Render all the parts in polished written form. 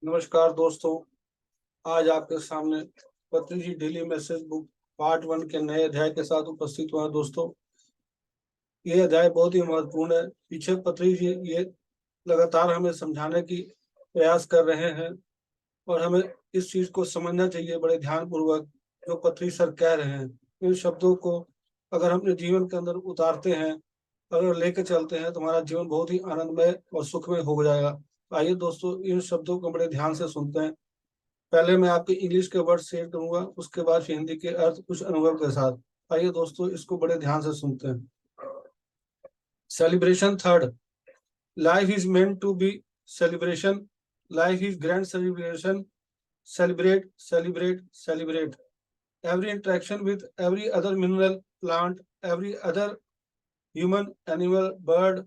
नमस्कार दोस्तों। आज आपके सामने पत्रिजी डेली मैसेज बुक पार्ट 1 के नए अध्याय के साथ उपस्थित हुआ है। दोस्तों, ये अध्याय बहुत ही महत्वपूर्ण है। पीछे पत्रिजी ये लगातार हमें समझाने की प्रयास कर रहे हैं और हमें इस चीज को समझना चाहिए बड़े ध्यान पूर्वक। जो पत्री सर कह रहे हैं, इन शब्दों को अगर हम अपने जीवन के अंदर उतारते हैं, अगर लेके चलते हैं, तो हमारा जीवन बहुत ही आनंदमय और सुखमय हो जाएगा। आइए दोस्तों, इन शब्दों को बड़े ध्यान से सुनते हैं। पहले मैं आपके इंग्लिश के वर्ड शेयर करूंगा, उसके बाद फिर हिंदी के अर्थ कुछ अनुभव के साथ। आइए दोस्तों, इसको बड़े ध्यान से सुनते हैं। Celebration third. Life is meant to be celebration. Life is grand celebration. Celebrate, celebrate, celebrate. Every interaction with every other mineral, plant, every other human, animal, bird,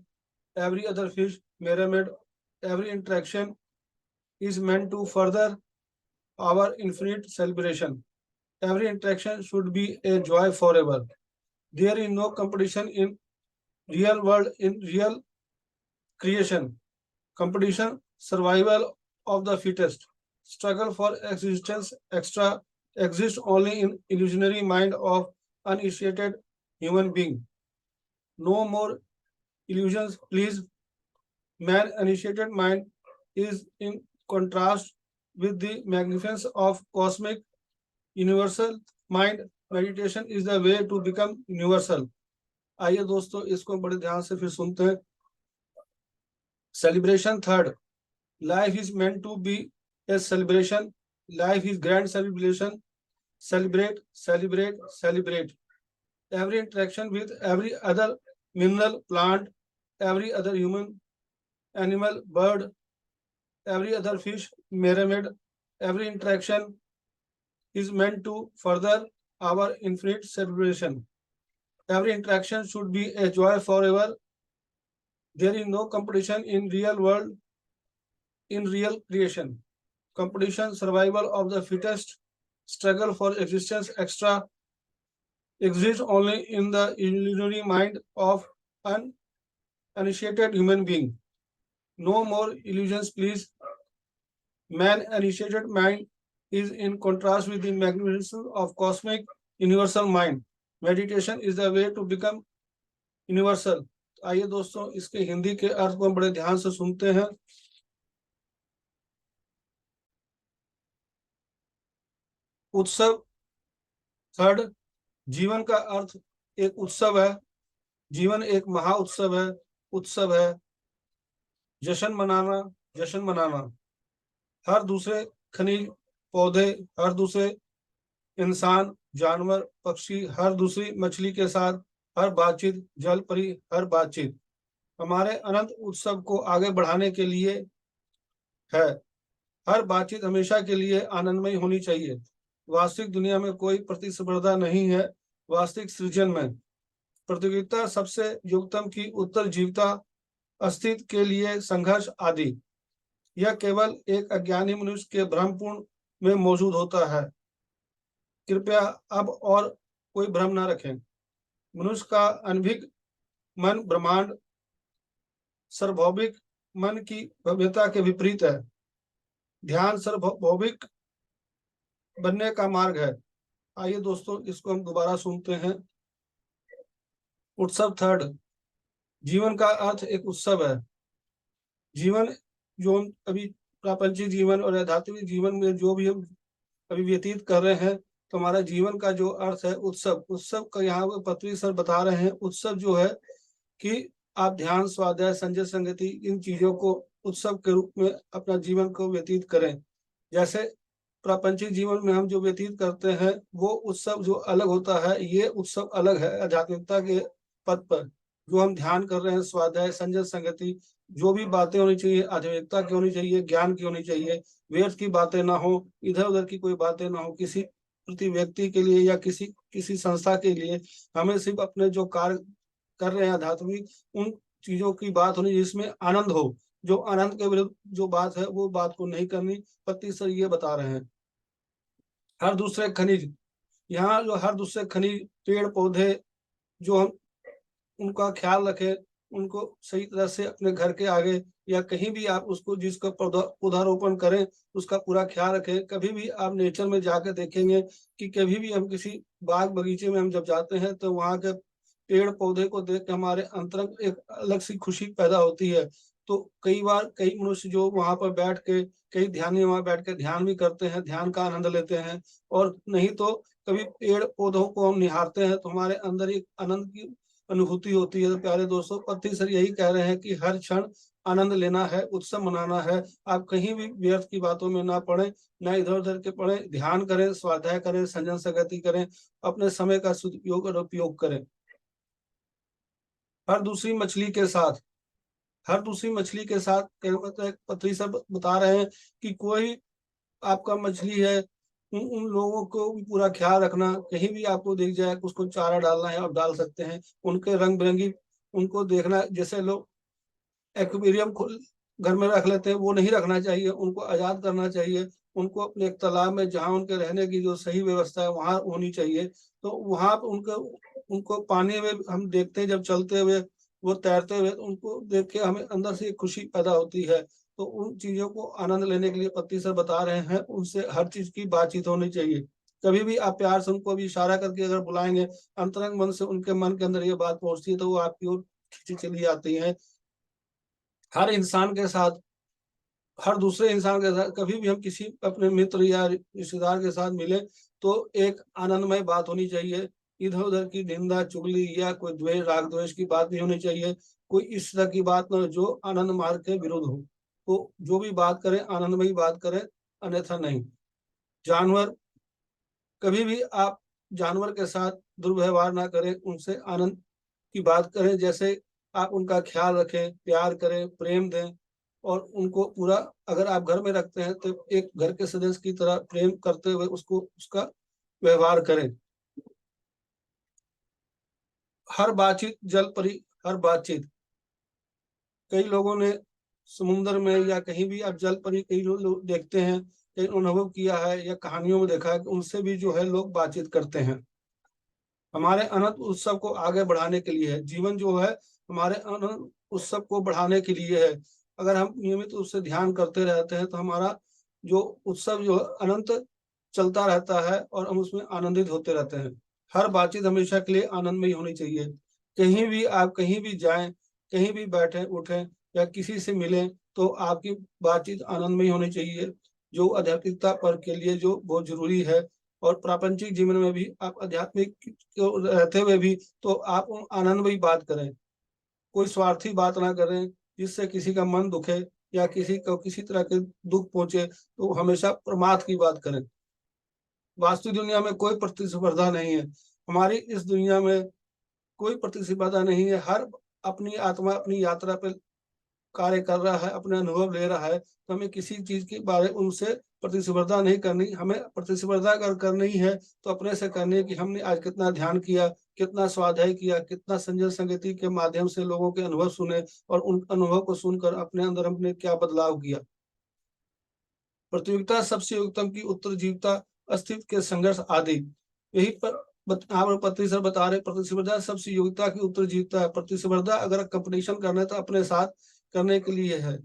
every other fish, pyramid, every interaction is meant to further our infinite celebration. Every interaction should be a joy forever. There is no competition in real world, in real creation. Competition, survival of the fittest. Struggle for existence extra exists only in illusionary mind of uninitiated human being. No more illusions, please. Man initiated mind is in contrast with the magnificence of cosmic universal mind. Meditation is the way to become universal. आइए दोस्तों, इसको बड़े ध्यान से फिर सुनते हैं। Celebration third. Life is meant to be a celebration. Life is grand celebration. Celebrate, celebrate, celebrate. Every interaction with every other mineral, plant, every other human, animal, bird, every other fish, pyramid, every interaction is meant to further our infinite celebration. Every interaction should be a joy forever. There is no competition in real world, in real creation. Competition, survival of the fittest, struggle for existence extra exists only in the illusionary mind of an uninitiated human being. No more illusions, please. Man initiated mind is in contrast with the magnificence of cosmic universal mind. Meditation is the way to become universal. आइए दोस्तों, इसके हिंदी के अर्थ को हम बड़े ध्यान से सुनते हैं। उत्सव थर्ड। जीवन का अर्थ एक उत्सव है। जीवन एक महा उत्सव है। उत्सव है जश्न मनाना, जश्न मनाना। हर दूसरे खनिज, पौधे, हर दूसरे इंसान, जानवर, पक्षी, हर दूसरी मछली के साथ हर बातचीत, जल परी, हर बातचीत हमारे अनंत उत्सव को आगे बढ़ाने के लिए है। हर बातचीत हमेशा के लिए आनंदमय होनी चाहिए। वास्तविक दुनिया में कोई प्रतिस्पर्धा नहीं है। वास्तविक सृजन में प्रतियोगिता, सबसे योग्यतम की उत्तर जीवता, अस्तित्व के लिए संघर्ष आदि, यह केवल एक अज्ञानी मनुष्य के भ्रमपूर्ण में मौजूद होता है। कृपया अब और कोई भ्रम न रखें। मनुष्य का अनभिज्ञ मन ब्रह्मांड सार्वभौमिक मन की भव्यता के विपरीत है। ध्यान सार्वभौमिक बनने का मार्ग है। आइए दोस्तों, इसको हम दोबारा सुनते हैं। उत्सव थर्ड। जीवन का अर्थ एक उत्सव है। जीवन जो हम अभी प्रापंचिक जीवन और आध्यात्मिक जीवन में जो भी हम अभी व्यतीत कर रहे हैं, तो हमारा जीवन का जो अर्थ है उत्सव। उत्सव का यहाँ पे पत्री सर बता रहे हैं, उत्सव जो है कि आप ध्यान, स्वाध्याय, संजय संगति, इन चीजों को उत्सव के रूप में अपना जीवन को व्यतीत करें। जैसे प्रापंचिक जीवन में हम जो व्यतीत करते हैं वो उत्सव जो अलग होता है, ये उत्सव अलग है। आध्यात्मिकता के पद पर जो हम ध्यान कर रहे हैं, स्वाध्याय, संजय संगति, जो भी बातें होनी चाहिए आध्यात्मिकता की होनी चाहिए, ज्ञान की होनी चाहिए। व्यर्थ की बातें ना हो, इधर उधर की कोई बातें ना हो। किसी प्रति व्यक्ति के लिए या किसी संस्था के लिए हमें सिर्फ अपने जो कार्य कर रहे हैं आध्यात्मिक, उन चीजों की बात होनी जिसमें आनंद हो। जो आनंद के विरुद्ध जो बात है वो बात को नहीं करनी। पति सर ये बता रहे हैं। हर दूसरे खनिज, यहाँ जो हर दूसरे खनिज, पेड़ पौधे, जो हम उनका ख्याल रखें, उनको सही तरह से अपने घर के आगे या कहीं भी आप उसको जिसका पौधारोपण करें उसका पूरा ख्याल रखें। कभी भी आप नेचर में जाकर देखेंगे कि कभी भी हम किसी बाग बगीचे में हम जब जाते हैं तो वहाँ के पेड़ पौधे को देख के हमारे अंतरंग एक अलग सी खुशी पैदा होती है। तो कई बार कई मनुष्य जो वहाँ पर बैठ के कई ध्यानी वहाँ बैठ के ध्यान भी करते हैं, ध्यान का आनंद लेते हैं। और नहीं तो कभी पेड़ पौधों को हम निहारते हैं तो हमारे अंदर एक आनंद की अनुभूति होती है। तो प्यारे दोस्तों, पत्री सर यही कह रहे हैं कि हर क्षण आनंद लेना है, उत्सव मनाना है। आप कहीं भी व्यर्थ की बातों में ना पड़े, ना इधर उधर के पड़े, ध्यान करें, स्वाध्याय करें, संजन संगति करें, अपने समय का सदुपयोग और उपयोग करें। हर दूसरी मछली के साथ हर दूसरी मछली के साथ पत्री सर बता रहे हैं कि कोई आपका मछली है, उन लोगों को भी पूरा ख्याल रखना। कहीं भी आपको दिख जाए उसको चारा डालना है, आप डाल सकते हैं। उनके रंग बिरंगी उनको देखना, जैसे लोग एक्वेरियम घर में रख लेते हैं, वो नहीं रखना चाहिए, उनको आजाद करना चाहिए। उनको अपने एक तालाब में जहाँ उनके रहने की जो सही व्यवस्था है वहां होनी चाहिए। तो वहां पर उनको उनको पानी में हम देखते हैं जब चलते हुए, वो तैरते हुए, तो उनको देख के हमें अंदर से एक खुशी पैदा होती है। तो उन चीजों को आनंद लेने के लिए पति सर बता रहे हैं, उनसे हर चीज की बातचीत होनी चाहिए। कभी भी आप प्यार से उनको भी इशारा करके अगर बुलाएंगे, अंतरंग मन से उनके मन के अंदर ये बात पहुंचती है तो वो आपकी ओर खींची चली आती है। हर इंसान के साथ हर दूसरे इंसान के साथ कभी भी हम किसी अपने मित्र या रिश्तेदार के साथ मिले तो एक आनंदमय बात होनी चाहिए। इधर उधर की निंदा चुगली या कोई द्वेष राग द्वेष की बात नहीं होनी चाहिए। कोई इस तरह की बात न हो जो आनंद मार्ग के विरुद्ध हो। तो जो भी बात करें आनंदमयी बात करें, अन्यथा नहीं। जानवर कभी भी आप जानवर के साथ दुर्व्यवहार ना करें, उनसे आनंद की बात करें। जैसे आप उनका ख्याल रखें, प्यार करें, प्रेम दें। और उनको पूरा अगर आप घर में रखते हैं तो एक घर के सदस्य की तरह प्रेम करते हुए उसको उसका व्यवहार करें। हर बातचीत जल परी हर बातचीत कई लोगों ने समुद्र में या कहीं भी आप जल परी कई लोग देखते हैं, कई अनुभव किया है या कहानियों में देखा है कि उनसे भी जो है लोग बातचीत करते हैं। हमारे अनंत उत्सव को आगे बढ़ाने के लिए है। जीवन जो है हमारे अनंत उत्सव को बढ़ाने के लिए है। अगर हम नियमित रूप से ध्यान करते रहते हैं तो हमारा जो उत्सव जो अनंत चलता रहता है और हम उसमें आनंदित होते रहते हैं। हर बातचीत हमेशा के लिए आनंदमयी होनी चाहिए। कहीं भी आप कहीं भी जाएं, कहीं भी बैठे उठें या किसी से मिलें तो आपकी बातचीत आनंदमयी होनी चाहिए, जो आध्यात्मिकता पर के लिए जो बहुत जरूरी है। और प्रापंचिक जीवन में भी आप आध्यात्मिक रहते हुए भी तो आप आनंदमयी बात करें। कोई स्वार्थी बात ना करें जिससे किसी का मन दुखे या किसी को किसी तरह के दुख पहुंचे। तो हमेशा परमार्थ की बात करें। वास्तविक दुनिया में कोई प्रतिस्पर्धा नहीं है। हमारी इस दुनिया में कोई प्रतिस्पर्धा नहीं है। हर अपनी आत्मा अपनी यात्रा पे कार्य कर रहा है, अपने अनुभव ले रहा है। तो हमें किसी चीज के बारे उनसे प्रतिस्पर्धा नहीं करनी। हमें प्रतिस्पर्धा अगर करनी है तो अपने से करनी है कि हमने आज कितना ध्यान किया, कितना स्वाध्याय किया, कितना संजय संगति के माध्यम से लोगों के अनुभव सुने और उन अनुभव को सुनकर अपने अंदर हमने क्या बदलाव किया। प्रतियोगिता सबसे उत्तम की उत्तर जीवता अस्तित्व के संघर्ष आदि। यही पर पत्री सर बता रहे, प्रतिस्पर्धा सबसे योग्यता की उत्तर जीवता है। प्रतिस्पर्धा अगर कंपटीशन करना है तो अपने साथ करने के लिए है।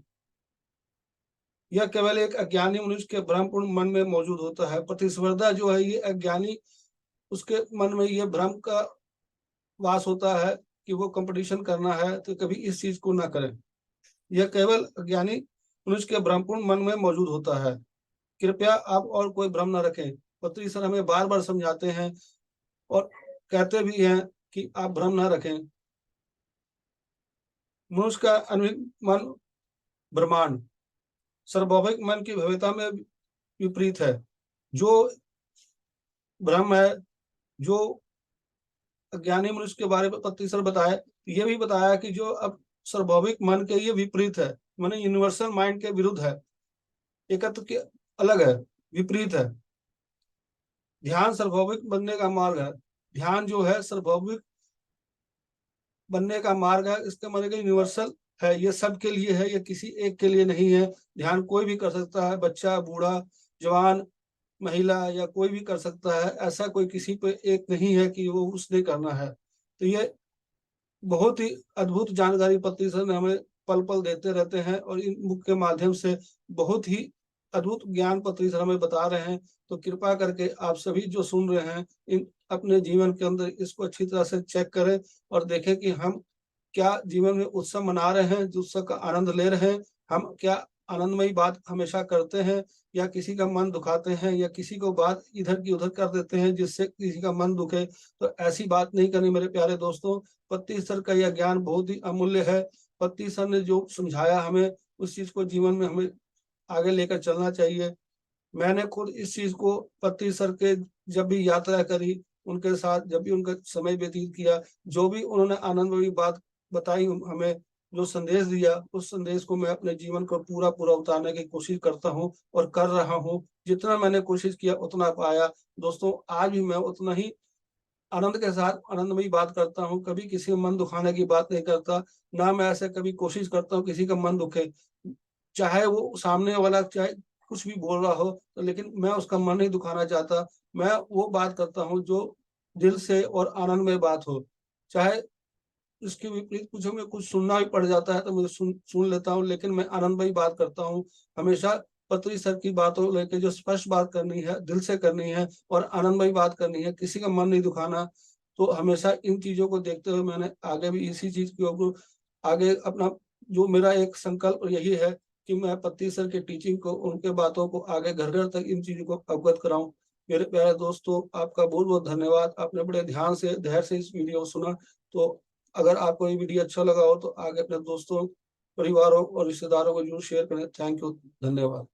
यह केवल एक अज्ञानी मनुष्य के भ्रमपूर्ण मन में मौजूद होता है। प्रतिस्पर्धा जो है ये अज्ञानी उसके मन में ये भ्रम का वास होता है कि वो कंपटीशन करना है, तो कभी इस चीज को ना करें। यह केवल अज्ञानी मनुष्य के भ्रमपूर्ण मन में मौजूद होता है। कृपया आप और कोई भ्रम न रखें। पत्री सर हमें बार बार समझाते हैं और कहते भी हैं कि आप भ्रम न रखें। मनुष्य का मन ब्रह्मांड सार्वभौमिक मन की भव्यता में विपरीत है। जो भ्रम है, जो अज्ञानी मनुष्य के बारे में पत्री सर बताए, ये भी बताया कि जो अब सार्वभौमिक मन के ये विपरीत है, माने यूनिवर्सल माइंड के विरुद्ध है, एकत्व के अलग है, विपरीत है। ध्यान सार्वभौमिक बनने का मार्ग है। ध्यान जो है सार्वभौमिक बनने का मार्ग है। इसका मतलब यूनिवर्सल है, ये सबके लिए है, ये किसी एक के लिए नहीं है। ध्यान कोई भी कर सकता है, बच्चा, बूढ़ा, जवान, महिला या कोई भी कर सकता है। ऐसा कोई किसी पे एक नहीं है कि वो उसने करना है। तो ये बहुत ही अद्भुत जानकारी पत्नी सर ने हमें पल पल देते रहते हैं, और इन बुक के माध्यम से बहुत ही अद्भुत ज्ञान पत्नी सर हमें बता रहे हैं। तो कृपा करके आप सभी जो सुन रहे हैं, इन अपने जीवन के अंदर इसको अच्छी तरह से चेक करें और देखें कि हम क्या जीवन में उत्सव मना रहे हैं, जो उत्सव का आनंद ले रहे हैं, हम क्या आनंदमयी बात हमेशा करते हैं, या किसी का मन दुखाते हैं, या किसी को बात इधर की उधर कर देते हैं जिससे किसी का मन दुखे। तो ऐसी बात नहीं करनी मेरे प्यारे दोस्तों। पत्ती सर का यह ज्ञान बहुत ही अमूल्य है। पत्ती सर ने जो समझाया हमें, उस चीज को जीवन में हमें आगे लेकर चलना चाहिए। मैंने खुद इस चीज को पत्ती सर के जब भी यात्रा करी, उनके साथ जब भी उनका समय व्यतीत किया, जो भी उन्होंने आनंदमयी बात बताई हमें, जो संदेश दिया, उस संदेश को मैं अपने जीवन को पूरा पूरा उतारने की कोशिश करता हूँ और कर रहा हूँ। जितना मैंने कोशिश किया उतना पाया। दोस्तों, आज भी मैं उतना ही आनंद के साथ आनंदमयी बात करता हूँ, कभी किसी का मन दुखाने की बात नहीं करता। ना मैं ऐसे कभी कोशिश करता हूँ किसी का मन दुखे, चाहे वो सामने वाला चाहे कुछ भी बोल रहा हो, तो लेकिन मैं उसका मन नहीं दुखाना चाहता। मैं वो बात करता हूँ जो दिल से और आनंदमय बात हो। चाहे इसके विपरीत कुछ हमें कुछ सुनना भी पड़ जाता है तो मैं सुन लेता हूँ, लेकिन मैं आनंदमयी बात करता हूँ। हमेशा पत्री सर की बातों लेके जो स्पष्ट बात करनी है, दिल से करनी है और आनंदमयी बात करनी है, किसी का मन नहीं दुखाना। तो हमेशा इन चीजों को देखते हुए मैंने आगे भी इसी चीज की ओर आगे अपना, जो मेरा एक संकल्प यही है कि मैं पत्ती सर के टीचिंग को, उनके बातों को आगे घर घर तक इन चीजों को अवगत कराऊं। मेरे प्यारे दोस्तों, आपका बहुत बहुत धन्यवाद। आपने बड़े ध्यान से धैर्य से इस वीडियो को सुना। तो अगर आपको ये वीडियो अच्छा लगा हो तो आगे अपने दोस्तों, परिवारों और रिश्तेदारों को जरूर शेयर करें। थैंक यू, धन्यवाद।